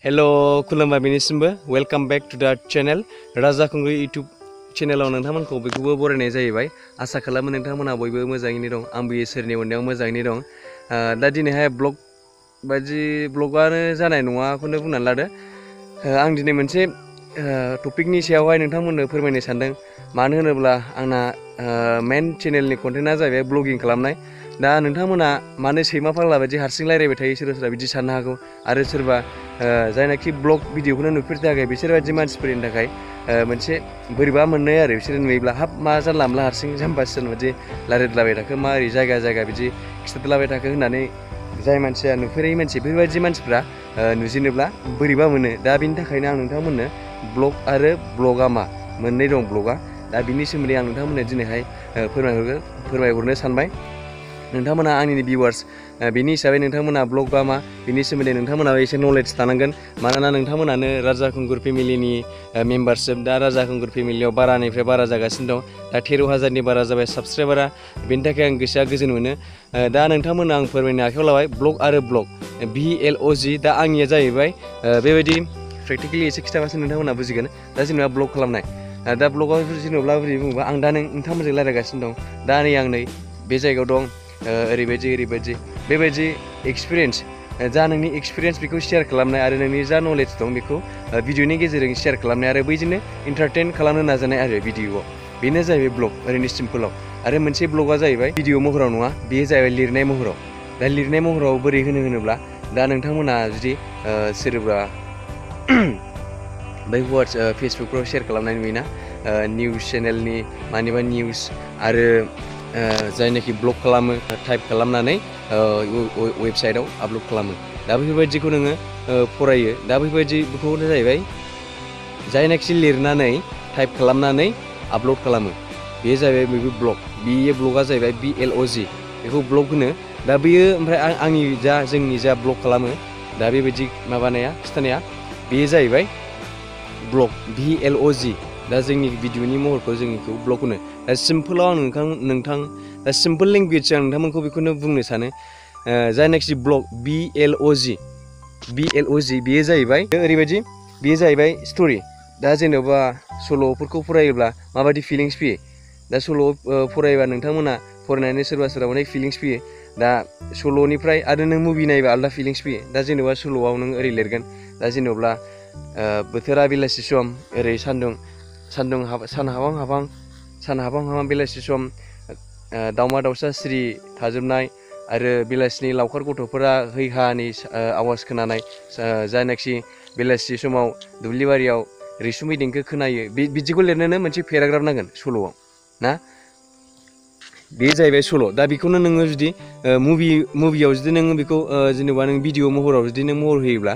Hello खुलुमबाय बेनिसिमबो welcome back to द channel राजा खुंग्रि यूट्यूब चैनलाव नोंथांमोनखौ बयखौबो बरायनाय जाहैबाय आसा खालामो नोंथांमोना बयबो मोजाङैनो दं आंबो इसोरनि अननायाव मोजाङैनो दं दा दिनैहाय ब्लगानो जानाय नङाखौनो बुंनानै लादो आं दिनै मोनसे टपिकनि सायावहाय नोंथांमोननो फोरमायनो सानदों मानो होनोब्ला आंना मेन चेनेलनि कन्टेन्टआ जाहैबाय ब्लगिं खालामनाय दा नोंथांमोना मानो सैमा फाग्ला बायदि हारसिं रायलायबाय थायो सोरबा सोरबा बिदि साननो हागौ आरो सोरबा जायनाखि ब्लग भिडिअखौनो नुफेरथाराखै बिसोर बायदि मानसिफोरनि थाखाय मोनसे बोरैबा मोननाय आरो बिसोर नुयोब्ला हाब मा जानला मोनला हारसिं जाम्बा सियान बायदि रायलायलाबाय थाखो मा ओरै जायगा बिदि खिथालाबाय थाखो होननानै जाय मानसिया नुफेरै मानसि बेफोरबायदि मानसिफ्रा नुजेनोब्ला बोरैबा मोनो दा बिनि थाखायनो आं नोंथांमोननो ब्लग आरो ब्लगा मा मोननै दं ब्लगा दा बिनि सोमोन्दै आं नोंथांमोननो दिनैहाय फोरमायहरनो सानबाय नोंथांमोना आंनि भिउवार्स बेनि हिसाबै नोंथांमोना ब्लग बा मा बिनि सोमोन्दै नोंथांमोनाबो एसे नलेज थानांगोन मानोना नोंथांमोनानो राजा खुंगुर फेमिलिनि मेम्बारशिप दा राजा खुंगुर फेमिलियाव बारानिफ्राय बारा जागासिनो दं दा 13,000नि बारा जाबाय साबस्क्राइबारा बेनि थाखाय आं गोसोआ गोजोन मोनो दा नोंथांमोना आं फोरमायनो आखायाव लाबाय ब्लग आरो ब्लग BLOG दा आंनिया जाहैबाय बेबायदि प्रेक्टिकेलि एसे खिथाबासो नोंथांमोना बुजिगोन दा जेनेबा ब्लग खालामनाय दा ब्लगाव जेनेबा बोरै बुङोबा आं दा नोंथांमोनजों रायलायगासिनो दं दा आं नै बे जायगायाव दं ओरैबायदि बेबायदि एक्सपिरियेन्स जा नोंनि एक्सपिरियेन्स बेखौ शेयार खालामनाय आरो नोंनि जा नलेज दं बेखौ भिडिअनि गेजेरजों शेयार खालामनाय आरो बैजोंनो एन्टारटेन खालामनो नाजानाय आरो भिडिअआव बेनो जाहैबाय ब्लग ओरैनो सिम्पोलाव आरो मोनसे ब्लगा जाहैबाय भिडिअ महराव नङा बेयो जाहैबाय लिरनाय महराव दा लिरनाय महराव बोरै होनोब्ला दा नोंथांमोना जुदि सोरबा बै फेसबुकफ्राव शेयार खालामनाय नुयोना निउस चेनेलनि मानिबा निउस आरो जायनाखि ब्लग खालामो टाइप खालामनानै वेबसाइटआव आपल'ड खालामो दा बेफोरबायदिखौ नोङो फरायो दा बेफोरबायदिखौनो जाहैबाय जायनाखि लिरनानै टाइप खालामनानै आपल'ड खालामो बे जाहैबाय बेबो ब्लग बेयो ब्लगा जाहैबाय BLOG बेखौ ब्लग होनो दा बेयो ओमफ्राय आंनि जोंनि जा ब्लग खालामो दा बेबायदि माबानाया खिथानाया बेयो जाहैबाय ब्लग BLOG दा जोंनि भिडिअनि महरखौ जोंनिखौ ब्लग होनो दा सिम्पोलाव आं नोंथां दा सिम्पोल लेंगुवेज आं नोंथांमोनखौ बेखौनो बुंनो सानो जायनाखि ब्लग BLOG बेयो जाहैबाय ओरैबायदि बेयो जाहैबाय स्ट'रि दा जेनेबा सल'फोरखौ फरायोब्ला माबायदि फिलिंस फैयो दा सल' फरायोबा नोंथांमोना फरायनानै सोरबा अनेक फिलिंस फैयो दा सल'निफ्राय आरो नों मुभि नायोबा आलादा फिलिंस फैयो दा जेनेबा सल'आव नों ओरै लिरगोन दा जेनेबा बोथोरा बेलासि सम ओरै सान हाबां बेलासि सम दाउमा दाउसा सिरि थाजोबनाय आरो बेलासिनि लावखार गथ'फोरा हैहानि आवाज खोनानाय जायनाखि बेलासि समाव दुब्लि बारियाव रैसुमै देंखो खोनायो बिदिखौ लिरनोनो मोनसे पेराग्राफ नांगोन सल'आव ना बे जाहैबाय सल' दा बेखौनो नोङो जुदि मुभियाव जुदि नोङो बेखौ जेनेबा नों भिडिअ महराव जुदि नों महर होयोब्ला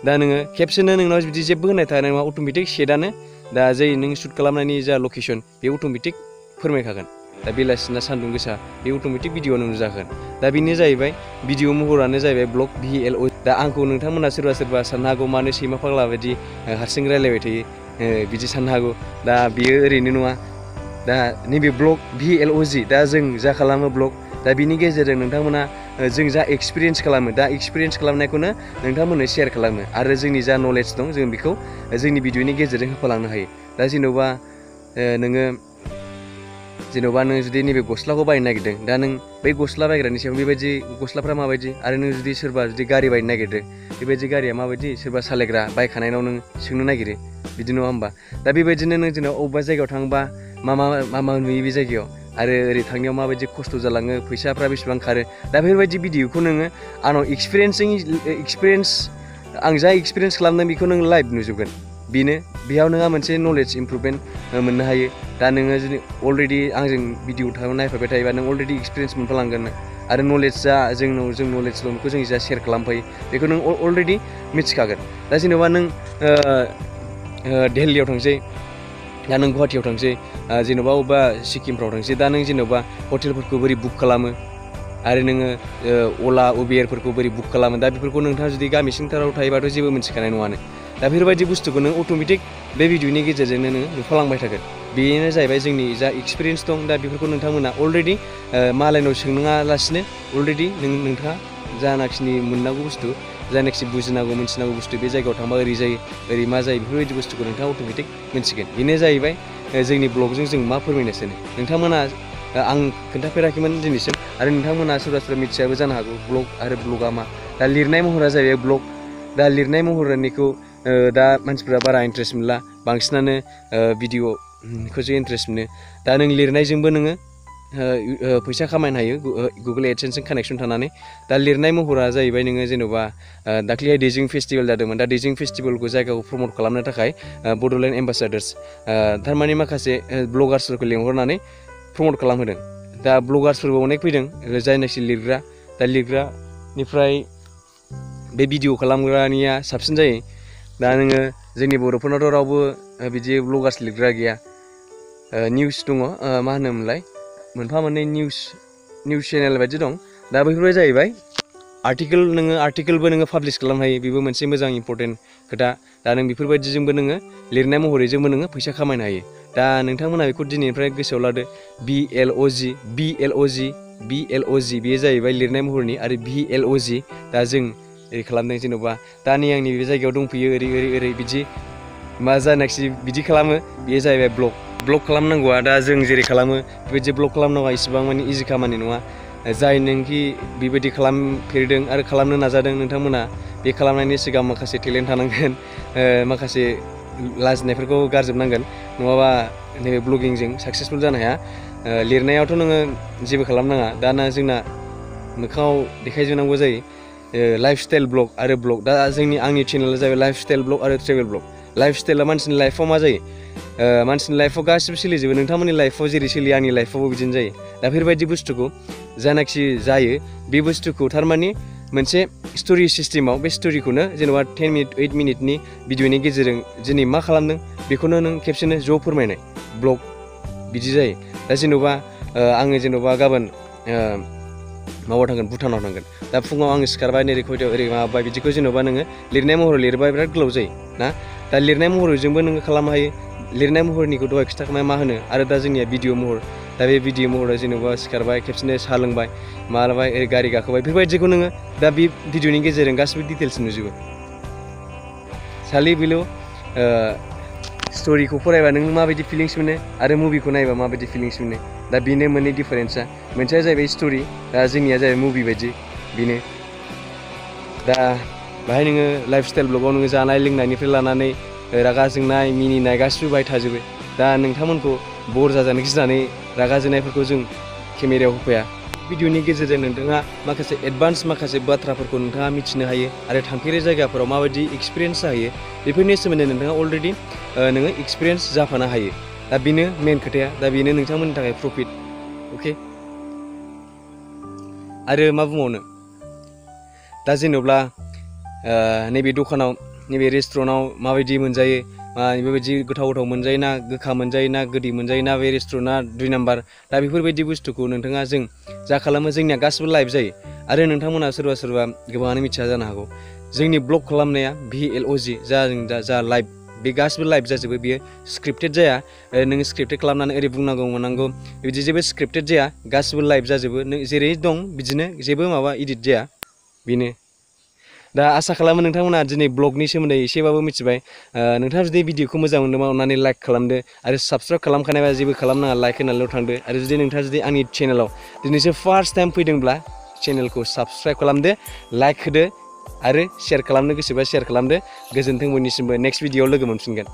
दा नोङो खेबसेनो नोंनाव बिदि जेबो होनाय थानाय नङा अट'मेटिक सेटआनो दा जै नों शुट खालामनायनि जा लकेसन बे अट'मेटिक फोरमायखागोन दा बेलासिना सान्दुं गोसा बे अट'मेटिक भिडिअ नुजागोन दा बेनो जाहैबाय भिडिअ महरानो जाहैबाय ब्लग BLOG दा आंखौ नोंथांमोना सोरबा साननो हागौ मानो सैमा फाग्ला बायदि हारसिं रायलायबाय थायो बिदि साननो हागौ दा बियो ओरैनो नङा दा नैबे ब्लग BLOG दा जों जा खालामो ब्लग दा बिनि गेजेरजों नोंथांमोना जों जा एक्सपिरियेन्स खालामो दा एक्सपिरियेन्स खालामनायखौनो नोंथांमोननो शेयार खालामो आरो जोंनि जा नलेज दं जों बेखौ जोंनि भिडिअनि गेजेरजों होफालांनो हायो दा जेनेबा नों जुदि नैबे गस्लाखौ बायनो नागिरदों दा नों बै गस्ला बायग्रानि सायाव बेबायदि गस्लाफ्रा माबायदि आरो नों जुदि सोरबा गारि बायनो नागिरदों बेबायदि गारिया माबायदि सोरबा सालायग्रा बायखानायनाव नों सोंनो नागिरो बिदि नङा होमबा दा बेबायदिनो नों जेनेबा अबेबा जायगायाव थाङोबा मा नुयो बे जायगायाव आरो ओरै थांनायाव माबायदि खस्थ' जालाङो फैसाफ्रा बेसेबां खारो दा बेफोरबायदि भिडिअखौ नोङो आंनाव एक्सपिरियेन्स आं जा एक्सपिरियेन्स खालामदों बेखौ नों लाइभ नुजोबगोन बेनो बेयाव नोंहा मोनसे नलेज इमप्रुभमेन्ट मोननो हायो दा नोङो जुदि अलरेडि आंजों भिडिअ नायफाबाय थायोबा नों अलरेडि एक्सपिरियेन्स मोनफालांगोन आरो नलेज जा जों नलेज दं बेखौ जों जा शेयार खालामफायो बेखौ नों अलरेडि मिथिखागोन दा जेनेबा नों दिल्लीयाव थांसै दा नों गुवाहाटियाव थांसै जेनेबा अबेबा सिक्किमफ्राव थांसै दा नों जेनेबा हटेलफोरखौ बोरै बुक खालामो आरो नोङो अला उबेरफोरखौ बोरै बुक खालामो दा बेफोरखौ नोंथाङा जुदि गामि सिंथाराव थायोबाथ' जेबो मिथिखानाय नङानो दा बेफोरबायदि बुस्थुखौ नों अट'मेटिक बे भिडिअनि गेजेरजोंनो नों नुफालांबाय थागोन बेनो जाहैबाय जोंनि जा एक्सपिरियेन्स दं दा बेफोरखौ नोंथांमोना अलरेडि मालायनाव सोंनाङालासिनो अलरेडि नोंथाङा जानाखिनि मोननांगौ बुस्थु जायनाखि बुजिनांगौ मिथिनांगौ बुस्थु बे जायगायाव थांबा ओरै जायो ओरै मा जायो बेफोरबायदि बुस्थुखौ नोंथाङा अट'मेटिक मिथिगोन। बेनो जाहैबाय जोंनि ब्लगजों जों मा फोरमायनो सानो। नोंथांमोना आं खोन्थाफेराखैमोन दिनैसिम आरो नोंथांमोना सोरबा सोरबा मिथियाबो जानो हागौ ब्लग आरो ब्लगआ मा। दा लिरनाय महरा जाहैबाय ब्लग। दा लिरनाय महरनिखौ दा मानसिफ्रा बारा इन्ट्रेस्ट मोनला, बांसिनानो भिडिअ'खौसो इन्ट्रेस्ट मोनो। दा नों लिरनायजोंबो नोङो फैसा खामायनो हायो गुगोल एडसेन्सजों कानेक्सन थानानै। दा लिरनाय महरा जाहैबाय नोङो जेन'बा दाख्लैहाय दैजिं फेस्टिभेल जादोंमोन। दा दैजिं फेस्टिभेलखौ जायगाखौ प्रमट खालामनो थाखाय बड'लेण्ड एम्बासाडार्स थारमाने माखासे ब्लगार्सफोरखौ लिंहरनानै प्रमट खालामहोदों। दा ब्लगार्सफोरबो अनेक फैदों जायनाखि लिरग्रा। दा लिरग्रानिफ्राय बे भिडिअ खालामग्रानिया साबसिन जायो। दा नोङो जोंनि बर'फोरनावथ' रावबो बिदि ब्लगार्स लिरग्रा गैया। निउस दङ मा होनोमोनलाय मोनफा मोननै निउस चेनेल बायदि दं। दा बेफोरो जाहैबाय आर्टिकेलबो नोङो पाब्लिश खालामनो हायो। बेबो मोनसे मोजां इम्परटेन्ट खोथा। दा नों बेफोरबायदिजोंबो नोङो लिरनाय महरैजोंबो नोङो फैसा खामायनो हायो। दा नोंथांमोना बेखौ दिनैनिफ्राय गोसोआव लादो। BLOG बेयो जाहैबाय लिरनाय महरनि आरो VLOG दा जों ओरै खालामदों जेन'बा दा नै आंनि बे जायगायाव दंफैयो ओरै बिदि मा जानाखि बिदि खालामो बेयो जाहैबाय ब्लग खालामनांगौआ। दा जों जेरै खालामो बेबायदि ब्लग खालामनांगौआ इसिबां माने इजि खामानि नङा। जाय नोंखि बेबायदि खालामफेरदों आरो खालामनो नाजादों नोंथांमोना बे खालामनायनि सिगां माखासे टेलेन्ट थानांगोन, माखासे लाजिनायफोरखौ गारजोबनांगोन, नङाबा नैबे ब्लगिंजों साक्सेसफुल जानो हाया। लिरनायावथ' नोङो जेबो खालामनाङा। दाना जोंना मोखाङाव देखायजोबनांगौ जायो। लाइफ स्टाइल ब्लग आरो ब्लग। दा आंनि चेनेला जाहैबाय लाइफ स्टाइल ब्लग आरो ट्रेभेल ब्लग। लाइफ स्टाइला मानसिनि लाइफआव मा जायो, मानसिनि लाइफआव गासिबो सोलिजोबो। नोंथांमोननि लाइफआव जेरै सोलियो आंनि लाइफआवबो बिदिनो जायो। दा बेफोरबायदि बुस्थुखौ जानाखि जायो बे बुस्थुखौ थारमाने मोनसे स्ट'रि सिस्टेमाव बे स्ट'रिखौनो जेनेबा 10 मिनिट 8 मिनिटनि भिडिअ'नि गेजेरजों दिनै मा खालामदों बेखौनो नों खेबसेनो ज' फोरमायनाय ब्लग बिदि जायो। दा जेन'बा आङो जेन'बा गाबोन माबायाव थांगोन भुटानाव थांगोन। दा फुङाव आङो सिखारबाय ओरै खयथायाव ओरै माबाबाय बिदिखौ जेन'बा नोङो लिरनाय महराव लिरबाय बिराद गोलाव जायो ना। दा लिरनाय महरजोंबो नोङो खालामनो हायो। लिरनाय महरनिखौ दहाय खिन्थाखांबाय मा होनो। आरो दा जोंनिया भिडिअ महर। दा बे भिडिअ महराव जेन'बा सिखारबाय खेबसेनो साहा लोंबाय मालाबाय ओरै गारि गाखोबाय बेफोरबायदिखौ नोङो दा बे भिडिअनि गेजेरजों गासिबो डिटेल्स नुजोबो। खालि बेल' स्ट'रिखौ फरायबा नों माबायदि फिलिंस मोनो आरो मुभिखौ नायबा माबायदि फिलिंस मोनो। दा बेनो मोननै डिफारेन्सआ। मोनसेया जाहैबाय स्ट'रि, दा जोंनिया जाहैबाय मुभि बायदि बेनो। दा बाहाय नोङो लाइफ स्टाइल ब्लगाव नोङो जानाय लोंनायनिफ्राय लानानै रागा जोंनाय मिनिनाय गासिबो बाहाय थाजोबो। दा नोंथांमोनखौ बर जाजानो गिनानै रागा जोंनायफोरखौ जों केमेरायाव होफाया। भिडिअनि गेजेरजों नोंथाङा माखासे एडभान्स माखासे बाथ्राफोरखौ नोंथाङा मिथिनो हायो आरो थांफेरै जायगाफोराव माबायदि एक्सपिरियेन्स जाहैयो बेफोरनि सोमोन्दै नोंथाङा अलरेडि नोङो एक्सपिरियेन्स जाफानो हायो। दा बेनो मेन खोथाया। दा बेनो नोंथांमोननि थाखाय प्रफिट। अके आरो मा बुंबावनो। दा जेन'ब्ला नैबे दखानाव नैबे रेस्टुरेन्टाव माबायदि मोनजायो, बेबायदि गोथाव मोनजायो ना, गोखा मोनजायो ना, गोदै मोनजायो ना, बे रेस्टुरेन्टआ 2 नाम्बार। दा बेफोरबायदि बुस्थुखौ नोंथाङा जों जा खालामो जोंनिया गासिबो लाइभ जायो। आरो नोंथांमोना सोरबा गोबाङानो मिथिया जानो हागौ जोंनि ब्लग खालामनाया VLOG जा लाइभ बे गासिबो लाइभ जाजोबो। बेयो स्क्रिप्टेड जाया। नोङो स्क्रिप्टेड खालामनानै ओरै बुंनांगौ मोनांगौ बिदि जेबो स्क्रिप्टेड जाया। गासिबो लाइभ जाजोबो। नों जेरै दं बिदिनो जेबो माबा इडिट जाया। बेनो। दा आसा खालामो नोंथांमोना दिनै ब्लगनि सोमोन्दै एसेबाबो मिथिबाय। नोंथाङा जुदि भिडिअखौ मोजां मोनदोंबा अननानै लाइक खालामदो आरो साबस्क्राइब खालामखानायबा जेबो खालामनाङा, लाइक होनानैल' थांदो। आरो जुदि नोंथाङा आंनि चेनेलाव दिनैसो फार्स्ट टाइम फैदोंब्ला चेनेलखौ साबस्क्राइब खालामदो, लाइक होदो आरो शेयार खालामनो गोसोबा शेयार खालामदो। गोजोन्थों बयनिसिमबो। नेक्स्ट भिडिअआव लोगो मोनफिनगोन।